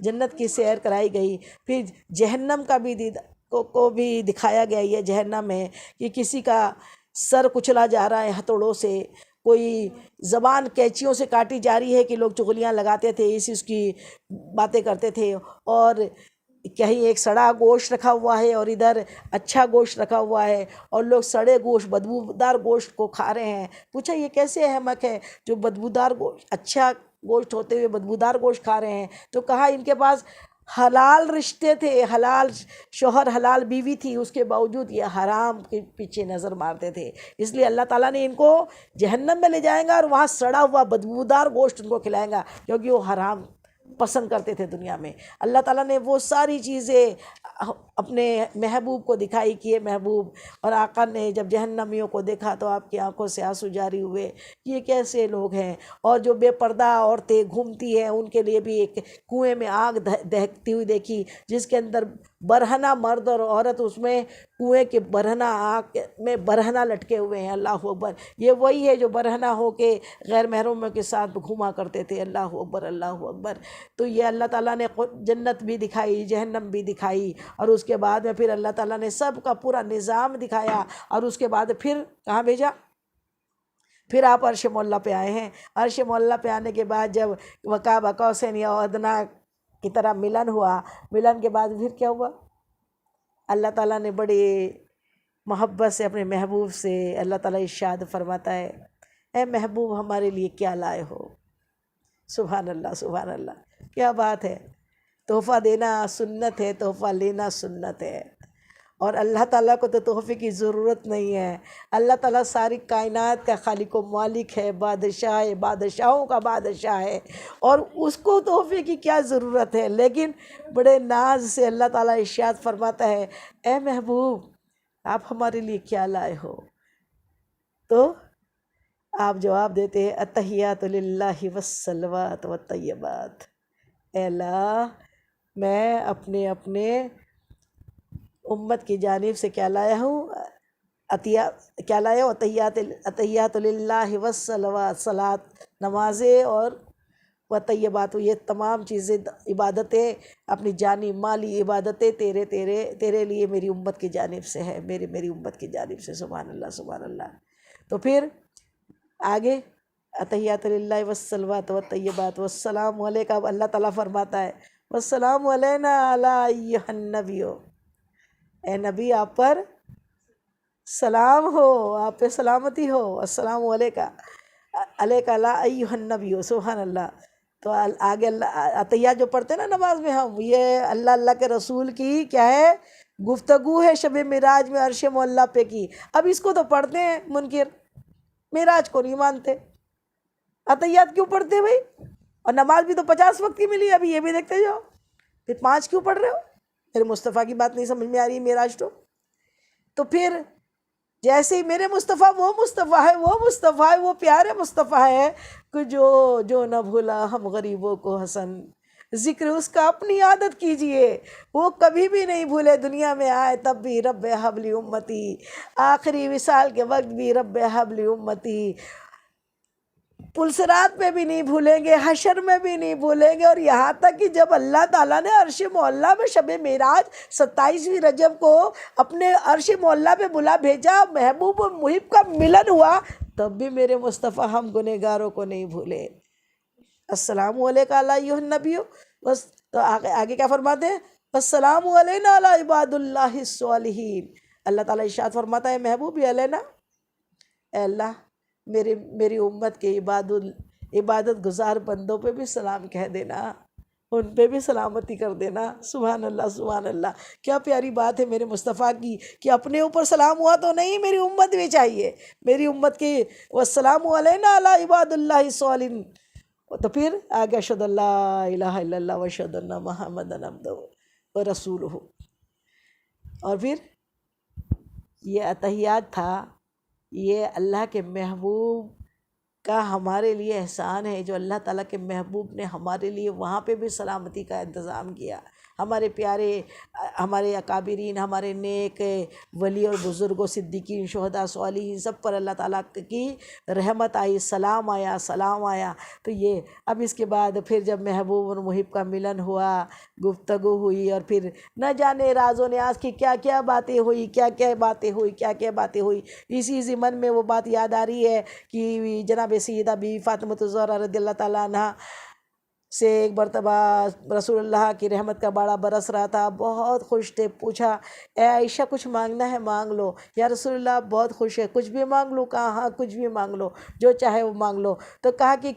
جنت کی سیر کرائی گئی، پھر جہنم کا بھی کو بھی دکھایا گیا۔ یہ جہنم ہے کہ کسی کا سر کچلا جا رہا ہے ہتھوڑوں سے، کوئی زبان قینچیوں سے کاٹی جا رہی ہے کہ لوگ چغلیاں لگاتے تھے، اس کی باتیں کرتے تھے، اور کہیں ایک سڑا گوشت رکھا ہوا ہے اور ادھر اچھا گوشت رکھا ہوا ہے، اور لوگ سڑے گوشت بدبودار گوشت کو کھا رہے ہیں۔ پوچھا یہ کیسے احمق ہے جو بدبودار گوشت، اچھا گوشت ہوتے ہوئے بدبودار گوشت کھا رہے ہیں؟ تو کہا ان کے پاس حلال رشتے تھے، حلال شوہر، حلال بیوی تھی، اس کے باوجود یہ حرام کے پیچھے نظر مارتے تھے، اس لیے اللہ تعالیٰ نے ان کو جہنم میں لے جائیں گا اور وہاں سڑا ہوا بدبودار گوشت ان کو کھلائیں گا، کیونکہ وہ حرام پسند کرتے تھے دنیا میں۔ اللہ تعالیٰ نے وہ ساری چیزیں اپنے محبوب کو دکھائی کہ یہ محبوب، اور آقا نے جب جہنمیوں کو دیکھا تو آپ کی آنکھوں سے آنسو جاری ہوئے، یہ کیسے لوگ ہیں؟ اور جو بے پردہ عورتیں گھومتی ہیں ان کے لیے بھی ایک کنویں میں آگ دہکتی ہوئی دیکھی، جس کے اندر برہنہ مرد اور عورت اس میں کنویں کے برہنہ آگ میں برہنہ لٹکے ہوئے ہیں۔ اللہ اکبر! یہ وہی ہے جو برہنہ ہو کے غیر محرموں کے ساتھ گھوما کرتے تھے۔ اللہ اکبر، اللہ اکبر! تو یہ اللہ تعالیٰ نے جنت بھی دکھائی، جہنم بھی دکھائی، اور اس کے بعد میں پھر اللہ تعالیٰ نے سب کا پورا نظام دکھایا، اور اس کے بعد پھر کہاں بھیجا؟ پھر آپ عرش معلیٰ پہ آئے ہیں۔ عرش معلیٰ پہ آنے کے بعد جب وقاب قوسین یا ادنیٰ کی طرح ملن ہوا، ملن کے بعد پھر کیا ہوا؟ اللہ تعالیٰ نے بڑی محبت سے اپنے محبوب سے اللہ تعالیٰ ارشاد فرماتا ہے، اے محبوب ہمارے لیے کیا لائے ہو؟ سبحان اللہ، سبحان اللہ! کیا بات ہے! تحفہ دینا سنت ہے، تحفہ لینا سنت ہے، اور اللہ تعالیٰ کو تو تحفے کی ضرورت نہیں ہے۔ اللہ تعالیٰ ساری کائنات کا خالق و مالک ہے، بادشاہ ہے، بادشاہوں کا بادشاہ ہے، اور اس کو تحفے کی کیا ضرورت ہے؟ لیکن بڑے ناز سے اللہ تعالیٰ ارشاد فرماتا ہے، اے محبوب آپ ہمارے لیے کیا لائے ہو؟ تو آپ جواب دیتے ہیں، التحیات للہ والصلوات والطیبات۔ اے اللہ میں اپنے امت کی جانب سے کیا لایا ہوں؟ کیا لایا ہوں؟ التحیات للہ والصلوات، صلاۃ، نمازیں اور وطیبات، یہ تمام چیزیں عبادتیں، اپنی جانی مالی عبادتیں تیرے لیے میری امت کی جانب سے ہے، میری امت کی جانب سے۔ سبحان اللہ، سبحان اللہ! تو پھر آگے التحیات للہ والصلوات والطیبات والسلام علیکہ، اب اللہ تعالیٰ فرماتا ہے والسلام علینا علی ایھا النبی، اے نبی آپ پر سلام ہو، آپ پہ سلامتی ہو، السلام علیکہ علیکہ لا ایھا النبی۔ سبحان اللہ! تو آگے اللہ التحیات جو پڑھتے ہیں نا نماز میں ہم، یہ اللہ کے رسول کی کیا ہے؟ گفتگو ہے شب معراج میں عرش معلیٰ پہ کی۔ اب اس کو تو پڑھتے ہیں منکر، معراج کو نہیں مانتے، التحیات کیوں پڑھتے بھائی؟ اور نماز بھی تو 50 وقت کی ملی، ابھی یہ بھی دیکھتے جاؤ، پھر 5 کیوں پڑھ رہے ہو؟ میرے مصطفیٰ کی بات نہیں سمجھ میں آ رہی معراج تو پھر جیسے ہی میرے مصطفیٰ وہ مصطفیٰ ہے، وہ مصطفیٰ ہے، وہ پیارے مصطفیٰ ہے کہ جو نہ بھولا ہم غریبوں کو حسن، ذکر اس کا اپنی عادت کیجئے، وہ کبھی بھی نہیں بھولے، دنیا میں آئے تب بھی رب حبلی امتی، آخری وصال کے وقت بھی رب حبلی امتی، پلسرات میں بھی نہیں بھولیں گے، حشر میں بھی نہیں بھولیں گے، اور یہاں تک کہ جب اللہ تعالیٰ نے عرش معلیٰ میں شب معراج 27ویں رجب کو اپنے عرش معلیٰ پہ بلا بھیجا، محبوب و محب کا ملن ہوا، تب بھی میرے مصطفیٰ ہم گنہگاروں کو نہیں بھولے۔ السلام علیکہ علی ایھا النبی، بس تو آگے کیا فرماتے ہیں؟ السلام علینا علی عباد اللہ الصالحین۔ اللہ تعالیٰ ارشاد فرماتا ہے محبوب علینا، اے اللہ میری امت کے عبادت گزار بندوں پہ بھی سلام کہہ دینا، ان پہ بھی سلامتی کر دینا۔ سبحان اللہ، سبحان اللہ! کیا پیاری بات ہے میرے مصطفیٰ کی کہ اپنے اوپر سلام ہوا تو نہیں، میری امت بھی چاہیے، میری امت کی والسلام علینا علی عباد اللہ الصالحین۔ تو پھر آگے اشہد ان لا الہ الا اللہ واشہد ان محمدًا عبدہ ورسولہ، اور پھر یہ التحیات تھا، یہ اللہ کے محبوب کا ہمارے لیے احسان ہے جو اللہ تعالیٰ کے محبوب نے ہمارے لیے وہاں پہ بھی سلامتی کا انتظام کیا. ہمارے پیارے ہمارے اکابرین، ہمارے نیک ولی اور بزرگوں، صدیقین، شہداء، صالحین، سب پر اللہ تعالیٰ کی رحمت آئی، سلام آیا، سلام آیا. تو یہ اب اس کے بعد پھر جب محبوب اور محب کا ملن ہوا، گفتگو ہوئی، اور پھر نہ جانے راز و نیاز کی کیا کیا باتیں ہوئی، کیا کیا باتیں ہوئی، کیا کیا باتیں ہوئی. اسی ضمن میں وہ بات یاد آ رہی ہے کہ جناب سیدہ بی فاطمۃ الزہرا رضی اللہ تعالیٰ عنہ سے ایک مرتبہ رسول اللہ کی رحمت کا باڑا برس رہا تھا، بہت خوش تھے. پوچھا اے عائشہ کچھ مانگنا ہے مانگ لو. یا رسول اللہ بہت خوش ہے، کچھ بھی مانگ لوں؟ کہا ہاں کچھ بھی مانگ لو، جو چاہے وہ مانگ لو. تو کہا کہ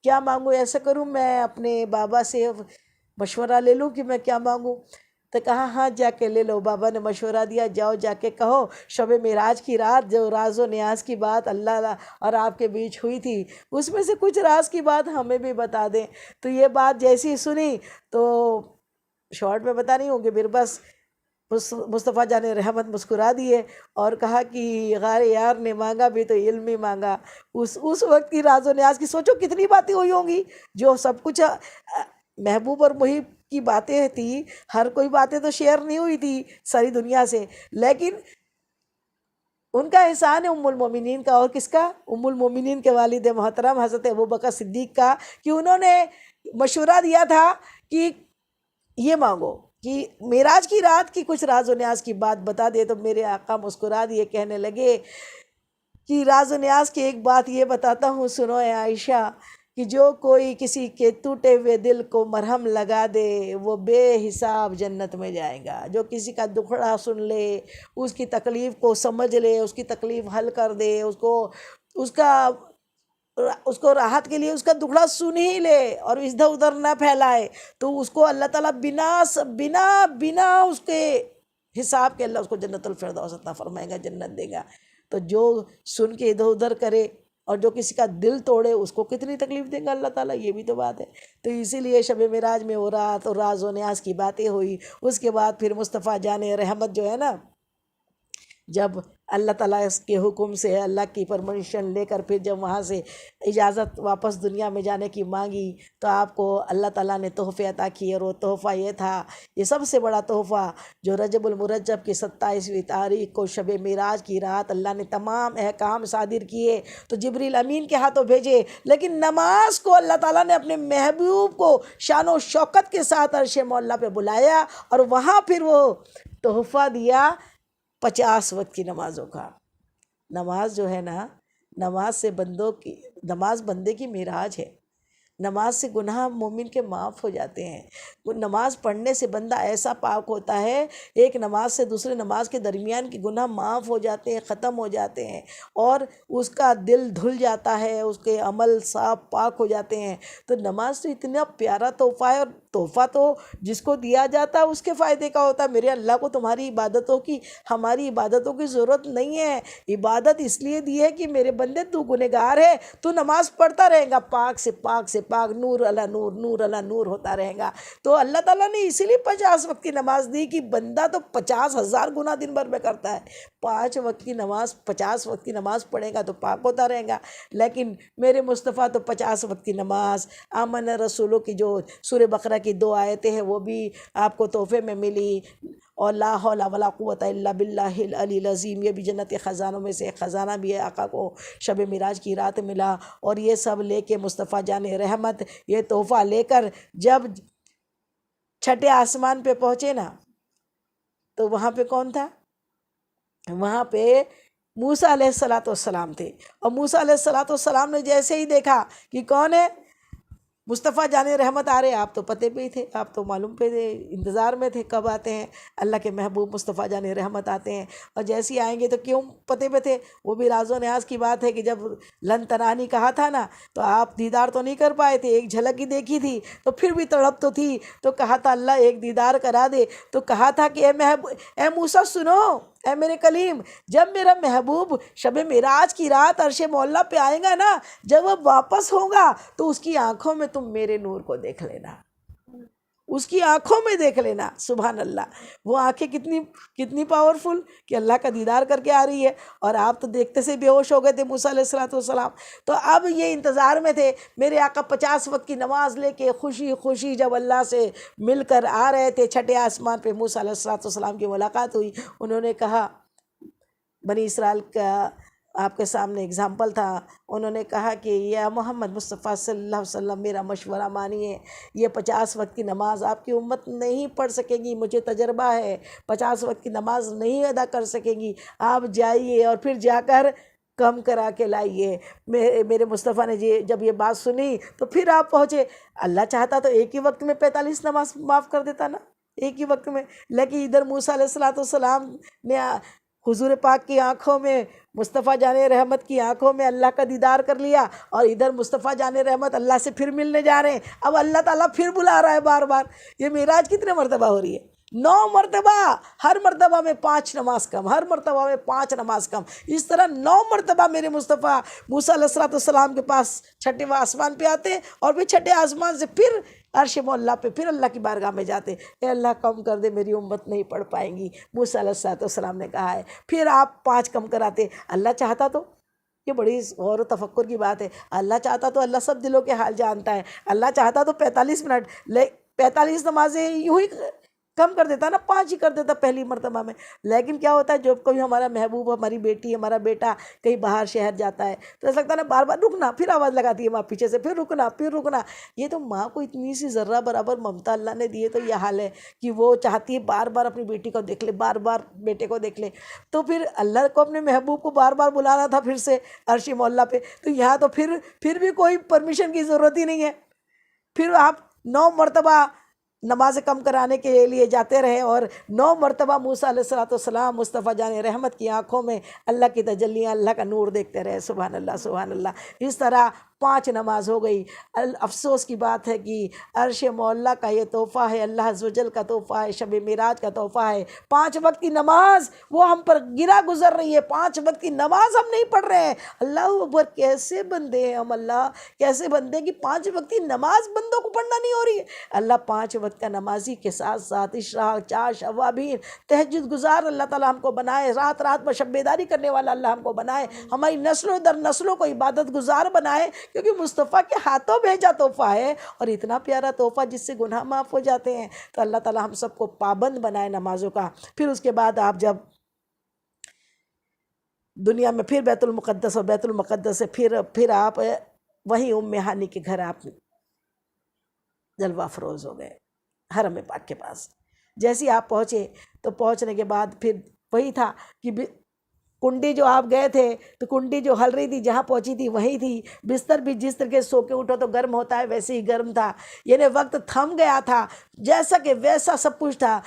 کیا مانگوں؟ ایسا کروں میں اپنے بابا سے مشورہ لے لوں کہ میں کیا مانگوں؟ تو کہا ہاں جا کے لے لو. بابا نے مشورہ دیا، جاؤ جا کے کہو شب معراج کی رات جو راز و نیاز کی بات اللہ اور آپ کے بیچ ہوئی تھی، اس میں سے کچھ راز کی بات ہمیں بھی بتا دیں. تو یہ بات جیسی سنی تو شارٹ میں بتا نہیں ہوں کہ پھر بس مصطفیٰ جان رحمت مسکرا دیے اور کہا کہ غار یار نے مانگا بھی تو علم ہی مانگا. اس وقت کی راز و نیاز کی سوچو کتنی باتیں ہوئی ہوں گی. جو سب کچھ محبوب اور محب کی باتیں تھی، ہر کوئی باتیں تو شیئر نہیں ہوئی تھی ساری دنیا سے، لیکن ان کا احسان ہے ام المومنین کا. اور کس کا؟ ام المومنین کے والد محترم حضرت ابوبکر صدیق کا، کہ انہوں نے مشورہ دیا تھا کہ یہ مانگو کہ معراج کی رات کی کچھ راز و نیاز کی بات بتا دے. تو میرے آقا مسکرا دیے، کہنے لگے کہ راز و نیاز کی ایک بات یہ بتاتا ہوں، سنو اے عائشہ، کہ جو کوئی کسی کے ٹوٹے ہوئے دل کو مرہم لگا دے وہ بے حساب جنت میں جائے گا. جو کسی کا دکھڑا سن لے، اس کی تکلیف کو سمجھ لے، اس کی تکلیف حل کر دے، اس کو راحت کے لیے اس کا دکھڑا سن ہی لے اور ادھر ادھر نہ پھیلائے، تو اس کو اللہ تعالیٰ بنا اس کے حساب کے اللہ اس کو جنت الفردوس عطا فرمائے گا، جنت دے گا. تو جو سن کے ادھر ادھر کرے اور جو کسی کا دل توڑے اس کو کتنی تکلیف دے گا اللہ تعالیٰ، یہ بھی تو بات ہے. تو اسی لیے شب معراج میں وہ رات اور راز و نیاز کی باتیں ہوئی. اس کے بعد پھر مصطفیٰ جان رحمت جو ہے نا، جب اللہ تعالیٰ اس کے حکم سے اللہ کی پرمیشن لے کر پھر جب وہاں سے اجازت واپس دنیا میں جانے کی مانگی، تو آپ کو اللہ تعالیٰ نے تحفے عطا کیے. اور وہ تحفہ یہ تھا، یہ سب سے بڑا تحفہ، جو رجب المرجب کی 27ویں تاریخ کو شب معراج کی رات اللہ نے تمام احکام صادر کیے تو جبریل امین کے ہاتھوں بھیجے. لیکن نماز کو اللہ تعالیٰ نے اپنے محبوب کو شان و شوکت کے ساتھ عرش معلیٰ پہ بلایا اور وہاں پھر وہ تحفہ دیا 50 وقت کی نمازوں کا. نماز جو ہے نا، نماز بندے کی معراج ہے. نماز سے گناہ مومن کے معاف ہو جاتے ہیں. نماز پڑھنے سے بندہ ایسا پاک ہوتا ہے، ایک نماز سے دوسرے نماز کے درمیان کی گناہ معاف ہو جاتے ہیں، ختم ہو جاتے ہیں، اور اس کا دل دھل جاتا ہے، اس کے عمل صاف پاک ہو جاتے ہیں. تو نماز تو اتنا پیارا تحفہ ہے، اور تحفہ تو جس کو دیا جاتا ہے اس کے فائدے کا ہوتا ہے. میرے اللہ کو تمہاری عبادتوں کی، ہماری عبادتوں کی ضرورت نہیں ہے. عبادت اس لیے دی ہے کہ میرے بندے تو گنہگار ہے، تو نماز پڑھتا رہے گا، پاک سے پاک، نور علی نور، نور علی نور ہوتا رہے گا. تو اللہ تعالیٰ نے اسی لیے 50 وقت کی نماز دی کہ بندہ تو 50,000 گناہ دن بھر میں کرتا ہے، 5 وقت کی نماز، 50 وقت کی نماز پڑھے گا تو پاک ہوتا رہے گا. لیکن میرے مصطفیٰ تو 50 وقت کی نماز، آمن رسولوں کی جو سورہ بقرہ کی 2 آیتیں ہیں وہ بھی آپ کو تحفے میں ملی، اور لا حول ولا قوت الا باللہ العلی العظیم، یہ بھی جنت کے خزانوں میں سے ایک خزانہ بھی ہے، آقا کو شب معراج کی رات ملا. اور یہ سب لے کے مصطفیٰ جان رحمت یہ تحفہ لے کر جب چھٹے آسمان پہ پہنچے نا، تو وہاں پہ کون تھا؟ وہاں پہ موسیٰ علیہ السلام تھے. اور موسیٰ علیہ السلام نے جیسے ہی دیکھا کہ کون ہے، مصطفیٰ جان رحمت آ رہے، آپ تو پتے پہ ہی تھے، آپ تو معلوم پہ تھے، انتظار میں تھے کب آتے ہیں اللہ کے محبوب مصطفیٰ جان رحمت آتے ہیں. اور جیسے ہی آئیں گے تو کیوں پتے پہ تھے؟ وہ بھی راز و نیاز کی بات ہے کہ جب لن ترانی کہا تھا نا، تو آپ دیدار تو نہیں کر پائے تھے، ایک جھلک ہی دیکھی تھی، تو پھر بھی تڑپ تو تھی. تو کہا تھا اللہ ایک دیدار کرا دے. تو کہا تھا کہ اے موسیٰ سنو، اے میرے کلیم، جب میرا محبوب شب معراج کی رات عرش معلیٰ پہ آئے گا نا، جب وہ واپس ہوگا تو اس کی آنکھوں میں تم میرے نور کو دیکھ لینا، اس کی آنکھوں میں دیکھ لینا. سبحان اللہ. وہ آنکھیں کتنی پاورفل کہ اللہ کا دیدار کر کے آ رہی ہے، اور آپ تو دیکھتے سے بے ہوش ہو گئے تھے موسیٰ علیہ السلام. تو اب یہ انتظار میں تھے، میرے آقا 50 وقت کی نماز لے کے خوشی خوشی جب اللہ سے مل کر آ رہے تھے چھٹے آسمان پہ. موسیٰ علیہ السلام کی ملاقات ہوئی. انہوں نے کہا، بنی اسرائیل کا آپ کے سامنے اگزامپل تھا، انہوں نے کہا کہ یا محمد مصطفیٰ صلی اللہ علیہ وسلم میرا مشورہ مانیے، یہ 50 وقت کی نماز آپ کی امت نہیں پڑھ سکے گی، مجھے تجربہ ہے، 50 وقت کی نماز نہیں ادا کر سکے گی. آپ جائیے اور پھر جا کر کم کرا کے لائیے. میرے مصطفیٰ نے جب یہ بات سنی تو پھر آپ پہنچے. اللہ چاہتا تو ایک ہی وقت میں 45 نماز معاف کر دیتا نا، ایک ہی وقت میں. لیکن ادھر موسیٰ علیہ السلام نے حضور پاک کی آنکھوں میں، مصطفیٰ جان رحمت کی آنکھوں میں اللہ کا دیدار کر لیا، اور ادھر مصطفیٰ جان رحمت اللہ سے پھر ملنے جا رہے ہیں. اب اللہ تعالیٰ پھر بلا رہا ہے بار بار. یہ معراج کتنے مرتبہ ہو رہی ہے؟ 9 مرتبہ. ہر مرتبہ میں 5 نماز کم، ہر مرتبہ میں 5 نماز کم. اس طرح 9 مرتبہ میرے مصطفیٰ موسیٰ علیہ السلام کے پاس چھٹے آسمان پہ آتے، اور پھر چھٹے آسمان سے پھر عرش معلیٰ پہ پھر اللہ کی بارگاہ میں جاتے. اے اللہ کم کر دے، میری امت نہیں پڑھ پائیں گی. موسیٰ علیہ السلام نے کہا ہے. پھر آپ 5 کم کراتے. اللہ چاہتا تو، یہ بڑی غور و تفکر کی بات ہے، اللہ چاہتا تو، اللہ سب دلوں کے حال جانتا ہے، اللہ چاہتا تو 45 منٹ 45 نمازیں یوں ہی کم کر دیتا نا، 5 ہی کر دیتا پہلی مرتبہ میں. لیکن کیا ہوتا ہے، جب کوئی ہمارا محبوب، ہماری بیٹی، ہمارا بیٹا کہیں باہر شہر جاتا ہے تو ایسا لگتا ہے نا بار بار رکنا، پھر آواز لگاتی ہے ماں پیچھے سے، پھر رکنا پھر رکنا. یہ تو ماں کو اتنی سی ذرہ برابر ممتا اللہ نے دی ہے، تو یہ حال ہے کہ وہ چاہتی ہے بار بار اپنی بیٹی کو دیکھ لے، بار بار بیٹے کو دیکھ لے. تو پھر اللہ کو اپنے محبوب کو بار بار بلانا تھا پھر سے عرش معلیٰ پہ. تو یہاں تو پھر بھی کوئی پرمیشن کی ضرورت ہی نہیں ہے. پھر آپ 9 مرتبہ نماز کم کرانے کے لیے جاتے رہے، اور 9 مرتبہ موسیٰ علیہ السلام مصطفیٰ جان رحمت کی آنکھوں میں اللہ کی تجلیاں، اللہ کا نور دیکھتے رہے. سبحان اللہ سبحان اللہ. اس طرح 5 نماز ہو گئی. افسوس کی بات ہے کہ عرش معلیٰ کا یہ تحفہ ہے، اللہ عز و جل کا تحفہ ہے، شب معراج کا تحفہ ہے. 5 وقت کی نماز وہ ہم پر گرا گزر رہی ہے، 5 وقت کی نماز ہم نہیں پڑھ رہے ہیں. اللہ اکبر، کیسے بندے ہیں ہم، اللہ کیسے بندے کہ 5 وقت کی نماز بندوں کو پڑھنا نہیں ہو رہی ہے. اللہ 5 وقت کا نمازی کے ساتھ ساتھ اشراق، چاش، اوابین، تہجد گزار اللہ تعالیٰ ہم کو بنائے. رات رات میں شب بیداری کرنے والا اللہ ہم کو بنائے. ہماری نسلوں در نسلوں کو عبادت گزار بنائے، کیونکہ مصطفیٰ کے ہاتھوں بھیجا تحفہ ہے، اور اتنا پیارا تحفہ جس سے گناہ معاف ہو جاتے ہیں. تو اللہ تعالیٰ ہم سب کو پابند بنائے نمازوں کا. پھر اس کے بعد آپ جب دنیا میں پھر بیت المقدس، اور بیت المقدس سے پھر آپ وہیں ام ہانی کے گھر آپ جلوہ افروز ہو گئے حرم پاک کے پاس. جیسے آپ پہنچے تو پہنچنے کے بعد پھر وہی تھا کہ کنڈی جو آپ گئے تھے تو کنڈی جو ہل رہی تھی جہاں پہنچی تھی وہیں تھی. بستر بھی جس طرح سو کے اٹھو تو گرم ہوتا ہے ویسے ہی گرم تھا، یعنی وقت تھم گیا تھا، جیسا کہ ویسا سب کچھ تھا.